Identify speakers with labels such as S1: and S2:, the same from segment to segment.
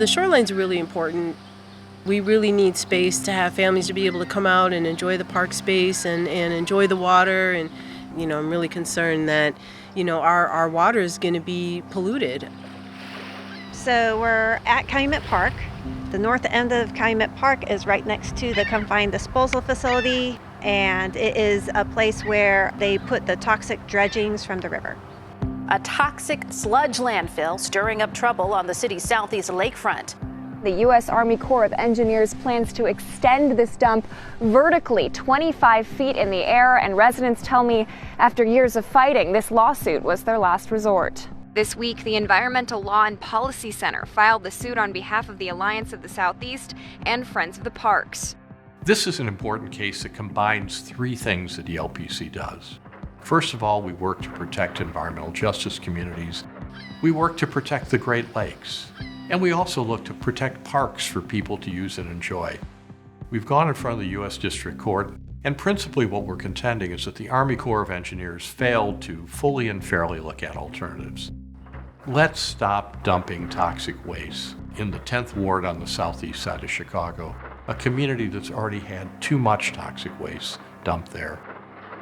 S1: The shoreline's really important. We really need space to have families to be able to come out and enjoy the park space and enjoy the water. And, I'm really concerned that, our water is going to be polluted.
S2: So we're at Calumet Park. The north end of Calumet Park is right next to the confined disposal facility, and it is a place where they put the toxic dredgings from the river.
S3: A toxic sludge landfill stirring up trouble on the city's southeast lakefront.
S4: The U.S. Army Corps of Engineers plans to extend this dump vertically 25 feet in the air, and residents tell me after years of fighting, this lawsuit was their last resort.
S5: This week, the Environmental Law and Policy Center filed the suit on behalf of the Alliance of the Southeast and Friends of the Parks.
S6: This is an important case that combines three things that ELPC does. First of all, we work to protect environmental justice communities. We work to protect the Great Lakes. And we also look to protect parks for people to use and enjoy. We've gone in front of the U.S. District Court, and principally what we're contending is that the Army Corps of Engineers failed to fully and fairly look at alternatives. Let's stop dumping toxic waste in the 10th Ward on the southeast side of Chicago, a community that's already had too much toxic waste dumped there.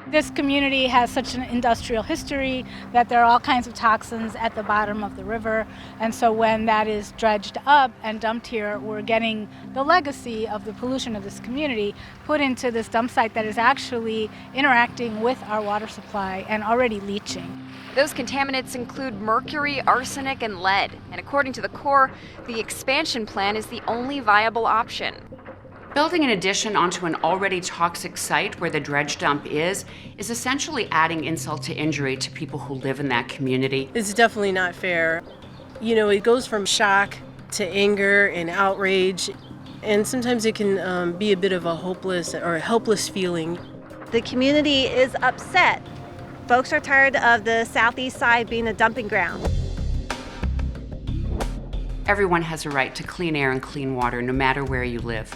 S7: This community has such an industrial history that there are all kinds of toxins at the bottom of the river. And so when that is dredged up and dumped here, we're getting the legacy of the pollution of this community put into this dump site that is actually interacting with our water supply and already leaching.
S5: Those contaminants include mercury, arsenic, and lead. And according to the Corps, the expansion plan is the only viable option.
S8: Building an addition onto an already toxic site where the dredge dump is essentially adding insult to injury to people who live in that community.
S1: It's definitely not fair. It goes from shock to anger and outrage, and sometimes it can be a bit of a hopeless or a helpless feeling.
S2: The community is upset. Folks are tired of the southeast side being a dumping ground.
S8: Everyone has a right to clean air and clean water, no matter where you live.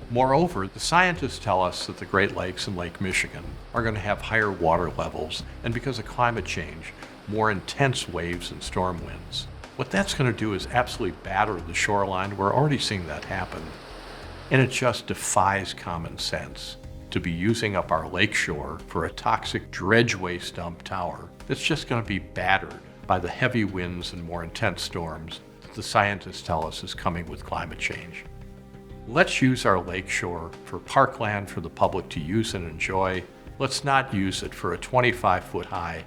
S6: Moreover, the scientists tell us that the Great Lakes and Lake Michigan are going to have higher water levels, and because of climate change, more intense waves and storm winds. What that's going to do is absolutely batter the shoreline. We're already seeing that happen. And it just defies common sense to be using up our lakeshore for a toxic dredge waste dump tower that's just going to be battered by the heavy winds and more intense storms that the scientists tell us is coming with climate change. Let's use our lakeshore for parkland for the public to use and enjoy. Let's not use it for a 25-foot high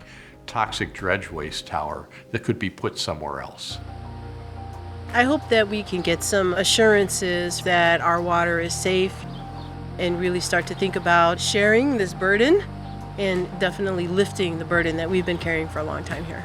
S6: toxic dredge waste tower that could be put somewhere else.
S1: I hope that we can get some assurances that our water is safe and really start to think about sharing this burden and definitely lifting the burden that we've been carrying for a long time here.